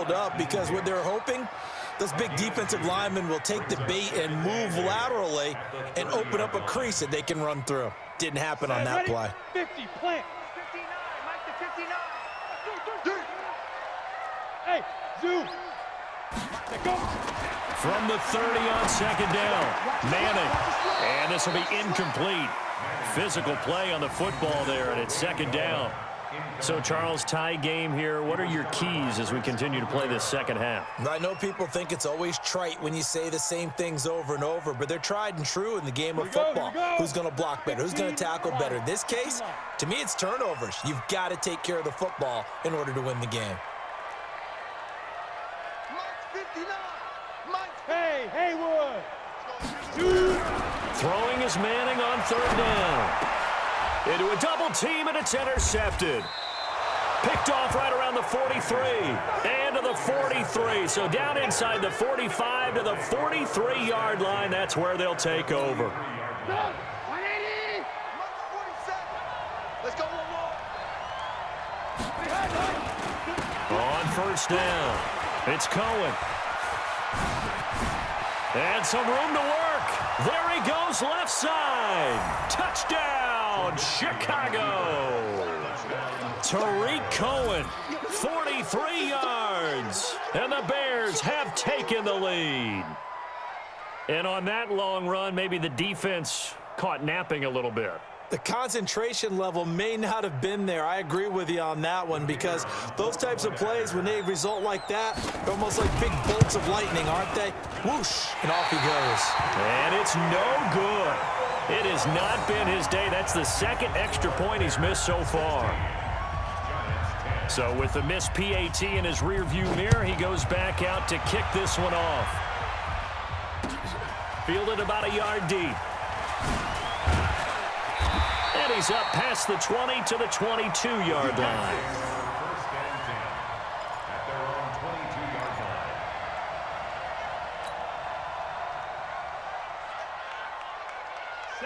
riled up because what they're hoping, those big defensive linemen will take the bait and move laterally and open up a crease that they can run through. Didn't happen on that play. 50, plant. 59, Mike to 59. Hey, zoom. Go. From the 30 on second down, Manning. And this will be incomplete. Physical play on the football there, and it's second down. So, Charles, tie game here. What are your keys as we continue to play this second half? I know people think it's always trite when you say the same things over and over, but they're tried and true in the game of football. Who's going to block better? Who's going to tackle better? In this case, to me, it's turnovers. You've got to take care of the football in order to win the game. Hey, Haywood. Throwing is Manning on third down. Into a double team, and it's intercepted. Picked off right around the 43. And to the 43. So down inside the 45 to the 43-yard line. That's where they'll take over. 180. Let's go. On first down, it's Cohen. And some room to work. There he goes, left side. Touchdown, Chicago. Tariq Cohen, 43 yards. And the Bears have taken the lead. And on that long run, maybe the defense caught napping a little bit. The concentration level may not have been there. I agree with you on that one because those types of plays, when they result like that, they're almost like big bolts of lightning, aren't they? Whoosh, and off he goes. And it's no good. It has not been his day. That's the second extra point he's missed so far. So with the missed PAT in his rearview mirror, he goes back out to kick this one off. Fielded about a yard deep. And he's up past the 20 to the 22-yard line.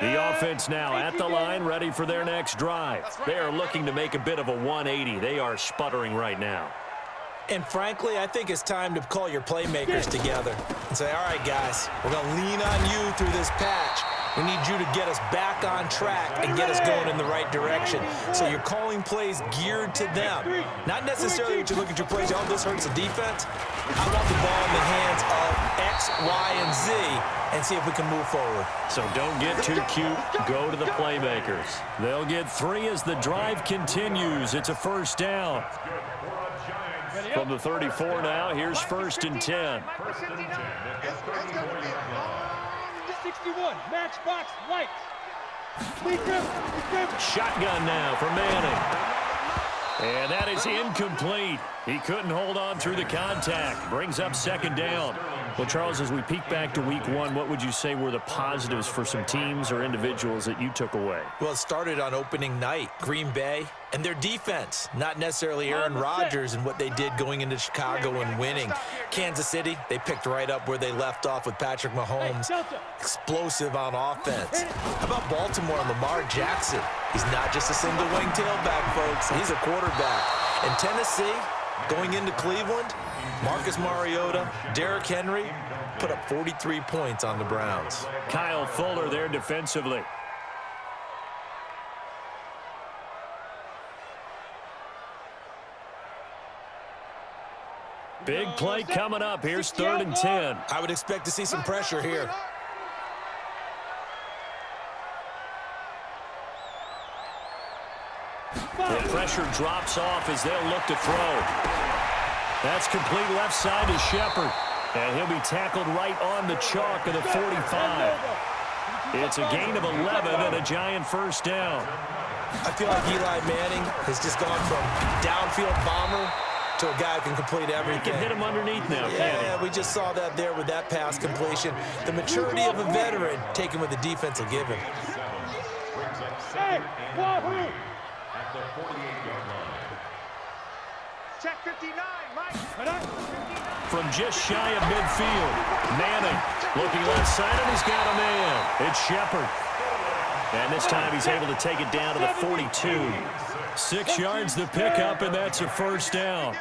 The offense now at the line, ready for their next drive. They are looking to make a bit of a 180. They are sputtering right now. And frankly, I think it's time to call your playmakers together and say, all right, guys, we're going to lean on you through this patch. We need you to get us back on track and get us going in the right direction. So you're calling plays geared to them. Not necessarily what you look at your plays, oh, this hurts the defense. I want the ball in the hands of X, Y, and Z and see if we can move forward. So don't get too cute. Go to the playmakers. They'll get 3 as the drive continues. It's a first down. From the 34 now, here's first and 10. 61, matchbox, lights. Shotgun now for Manning. And that is incomplete. He couldn't hold on through the contact. Brings up second down. Well, Charles, as we peek back to week 1, what would you say were the positives for some teams or individuals that you took away? Well, it started on opening night. Green Bay and their defense, not necessarily Aaron Rodgers and what they did going into Chicago and winning. Kansas City, they picked right up where they left off with Patrick Mahomes. Explosive on offense. How about Baltimore and Lamar Jackson? He's not just a single-wing tailback, folks. He's a quarterback. And Tennessee, going into Cleveland, Marcus Mariota, Derrick Henry put up 43 points on the Browns. Kyle Fuller there defensively. Big play coming up. Here's 3rd and 10. I would expect to see some pressure here. The pressure drops off as they'll look to throw. That's complete left side to Shepard. And he'll be tackled right on the chalk of the 45. It's a gain of 11 and a giant first down. I feel like Eli Manning has just gone from downfield bomber to a guy who can complete everything. He can hit him underneath now, can't he? Yeah, we just saw that there with that pass completion. The maturity of a veteran taken with the defense will give him. Hey, Wahoo! At the 48-yard line. Check 59, Mike. From just shy of midfield, Manning looking left side, and he's got a man. It's Shepard. And this time he's able to take it down to the 42. 6 yards the pickup, and that's a first down.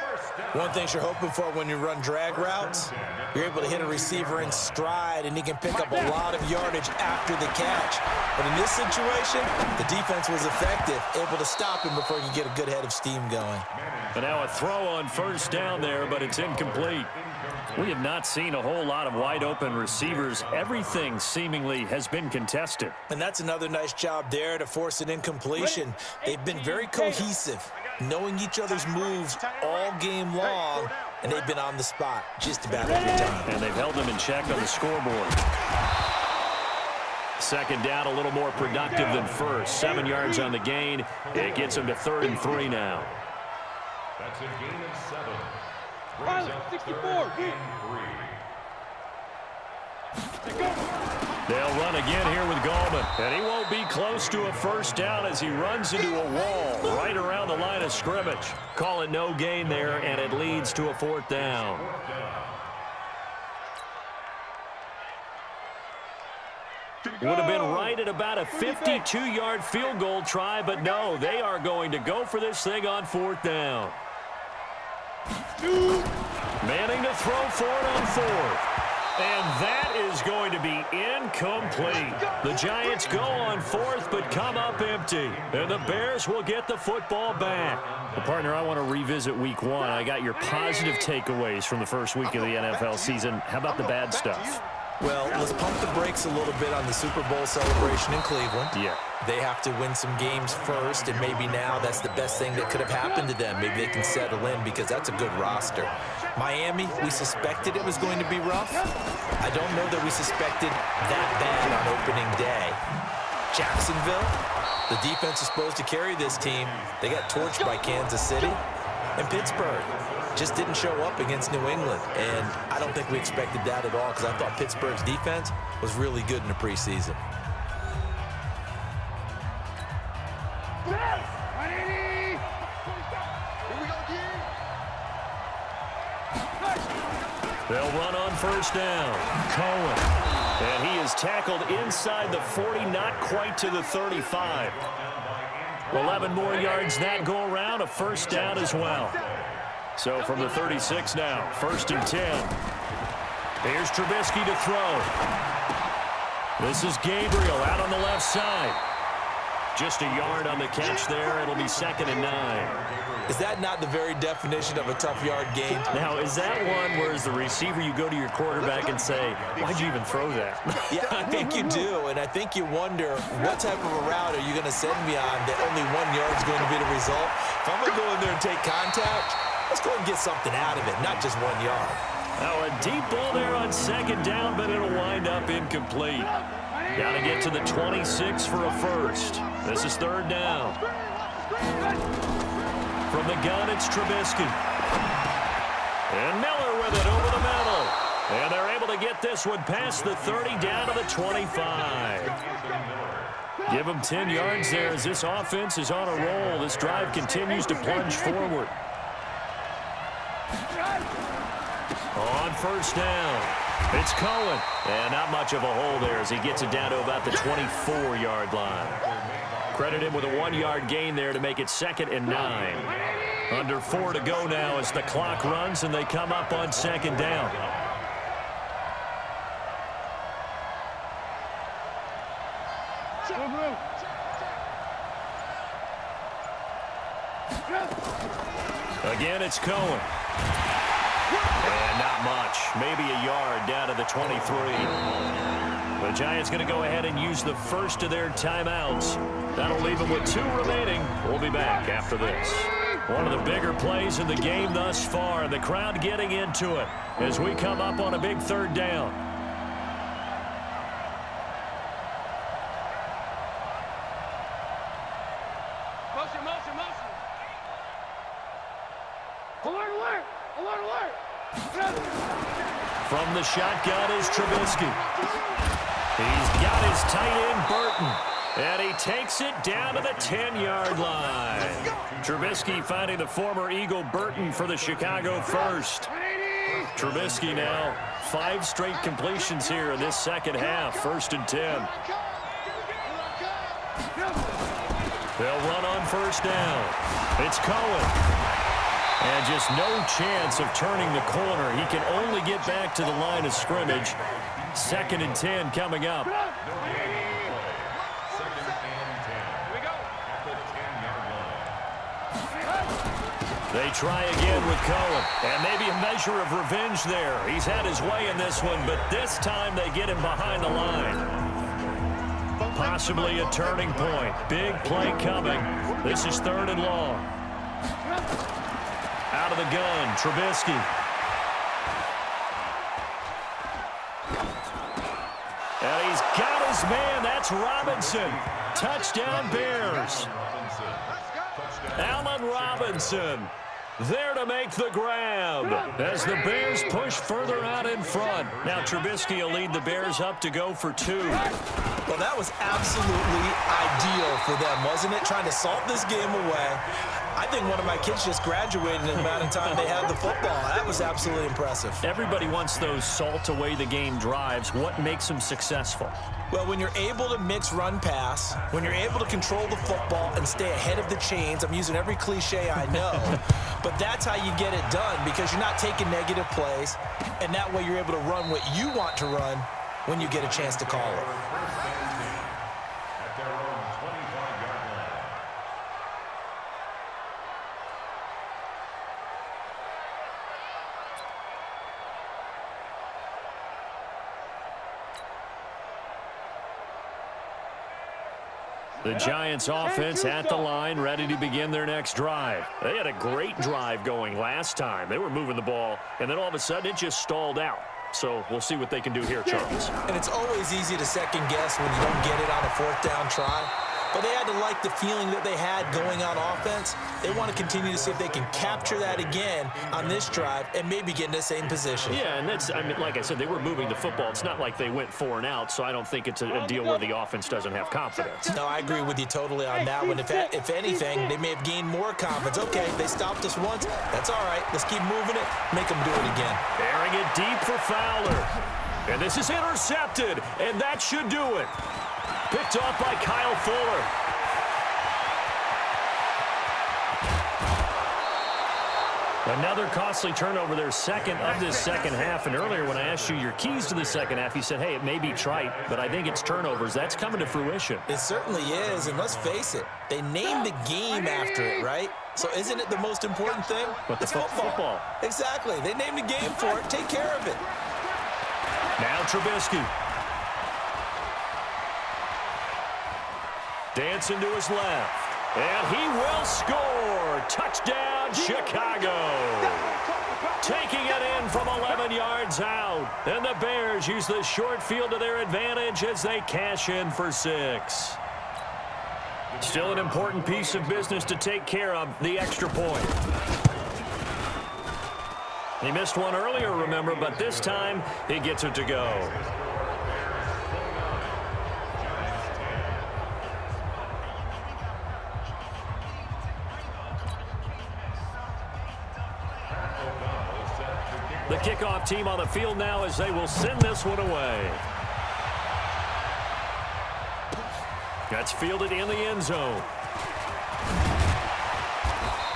One thing you're hoping for when you run drag routes, you're able to hit a receiver in stride, and he can pick up a lot of yardage after the catch. But in this situation, the defense was effective, able to stop him before he could get a good head of steam going. And now a throw on first down there, but it's incomplete. We have not seen a whole lot of wide-open receivers. Everything seemingly has been contested. And that's another nice job there to force an incompletion. They've been very cohesive, knowing each other's moves all game long, and they've been on the spot just about every time. And they've held them in check on the scoreboard. Second down, a little more productive than first. 7 yards on the gain. It gets them to 3rd and 3 now. That's a gain of 7. 64. They'll run again here with Gallman. And he won't be close to a first down as he runs into a wall right around the line of scrimmage. Call it no gain there, and it leads to a 4th down. Would have been right at about a 52-yard field goal try, but no, they are going to go for this thing on 4th down. Manning to throw for it on 4th. And that is going to be incomplete. The Giants go on 4th, but come up empty. And the Bears will get the football back. Well, partner, I want to revisit week 1. I got your positive takeaways from the first week of the NFL season. How about the bad stuff? Well, let's pump the brakes a little bit on the Super Bowl celebration in Cleveland. Yeah. They have to win some games first, and maybe now that's the best thing that could have happened to them. Maybe they can settle in because that's a good roster. Miami, we suspected it was going to be rough. I don't know that we suspected that bad on opening day. Jacksonville, the defense is supposed to carry this team. They got torched by Kansas City. And Pittsburgh just didn't show up against New England. And I don't think we expected that at all because I thought Pittsburgh's defense was really good in the preseason. They'll run on first down. Cohen. And he is tackled inside the 40, not quite to the 35. 11 more yards that go around, a first down as well. So from the 36 now, 1st and 10. Here's Trubisky to throw. This is Gabriel out on the left side. Just a yard on the catch there. It'll be 2nd and 9. Is that not the very definition of a tough yard gain? Now, is that one where as the receiver you go to your quarterback and say, why'd you even throw that? Yeah, I think you do, and I think you wonder what type of a route are you going to send me on that only 1 yard is going to be the result? If I'm going to go in there and take contact, let's go and get something out of it, not just 1 yard. Now a deep ball there on 2nd down, but it'll wind up incomplete. Got to get to the 26 for a first. This is 3rd down. From the gun, it's Trubisky. And Miller with it over the middle. And they're able to get this one past the 30 down to the 25. Give them 10 yards there as this offense is on a roll. This drive continues to plunge forward. On first down, it's Cohen. And not much of a hole there as he gets it down to about the 24-yard line. Credit him with a 1-yard gain there to make it 2nd and 9. Under 4 to go now as the clock runs and they come up on 2nd down. Again, it's Cohen. And not much. Maybe a yard down to the 23. The Giants going to go ahead and use the first of their timeouts. That'll leave them with 2 remaining. We'll be back after this. One of the bigger plays in the game thus far, and the crowd getting into it as we come up on a big 3rd down. Motion, motion, motion. Alert, alert! Alert, alert! From the shotgun is Trubisky. He's got his tight end, Burton. And he takes it down to the 10-yard line. Trubisky finding the former Eagle Burton for the Chicago first. Trubisky now 5 straight completions here in this second half. 1st and 10. They'll run on first down. It's Cohen. And just no chance of turning the corner. He can only get back to the line of scrimmage. 2nd and 10 coming up. They try again with Cohen. And maybe a measure of revenge there. He's had his way in this one, but this time they get him behind the line. Possibly a turning point. Big play coming. This is 3rd and long. Out of the gun, Trubisky. And he's got his man. That's Robinson. Touchdown, Bears. Allen Robinson there to make the grab as the Bears push further out in front. Now Trubisky will lead the Bears up to go for 2. Well, that was absolutely ideal for them, wasn't it? Trying to salt this game away. I think one of my kids just graduated in the amount of time they had the football. That was absolutely impressive. Everybody wants those salt away the game drives. What makes them successful? Well, when you're able to mix run-pass, when you're able to control the football and stay ahead of the chains, I'm using every cliche I know, but that's how you get it done because you're not taking negative plays, and that way you're able to run what you want to run when you get a chance to call it. The Giants offense at the line, ready to begin their next drive. They had a great drive going last time. They were moving the ball, and then all of a sudden it just stalled out. So we'll see what they can do here, Charles. And it's always easy to second guess when you don't get it on a 4th down try. But they had to like the feeling that they had going on offense. They want to continue to see if they can capture that again on this drive and maybe get in the same position. Yeah, and that's, I mean, like I said, they were moving the football. It's not like they went 4 and out, so I don't think it's a deal where the offense doesn't have confidence. No, I agree with you totally on that one. If anything, they may have gained more confidence. Okay, they stopped us once. That's all right. Let's keep moving it. Make them do it again. Airing it deep for Fowler. And this is intercepted, and that should do it. Picked off by Kyle Fuller. Another costly turnover, their 2nd of this second half. And earlier when I asked you your keys to the second half, you said, hey, it may be trite, but I think it's turnovers. That's coming to fruition. It certainly is, and let's face it, they named the game after it, right? So isn't it the most important thing? But it's football. Exactly. They named the game for it. Take care of it. Now Trubisky. Dancing to his left. And he will score. Touchdown, Chicago. Taking it in from 11 yards out. And the Bears use the short field to their advantage as they cash in for 6. Still an important piece of business to take care of, the extra point. He missed one earlier, remember, but this time he gets it to go. The kickoff team on the field now as they will send this one away. That's fielded in the end zone.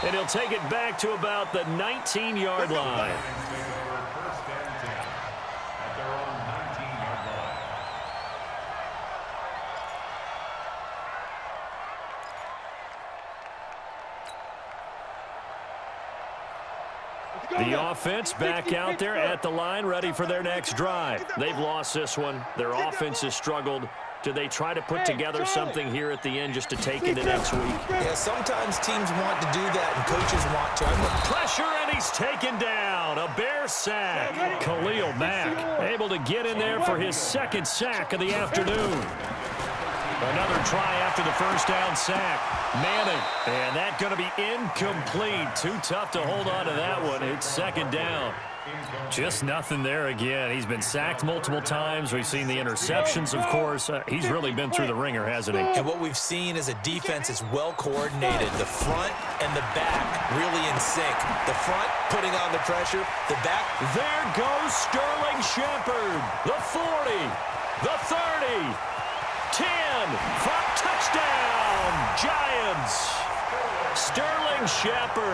And he'll take it back to about the 19-yard line. The offense back out there at the line, ready for their next drive. They've lost this one. Their offense has struggled. Do they try to put together something here at the end just to take into next week? Yeah, sometimes teams want to do that and coaches want to. Pressure, and he's taken down. A Bear sack. Khalil Mack able to get in there for his 2nd sack of the afternoon. Another try after the first down sack. Manning, and that going to be incomplete. Too tough to hold on to that one. It's 2nd down. Just nothing there again. He's been sacked multiple times. We've seen the interceptions, of course. He's really been through the ringer, hasn't he? And what we've seen is a defense is well coordinated. The front and the back really in sync. The front putting on the pressure. The back. There goes Sterling Shepard. The 40. The 30. 10. Touchdown, Giants. Sterling Shepard.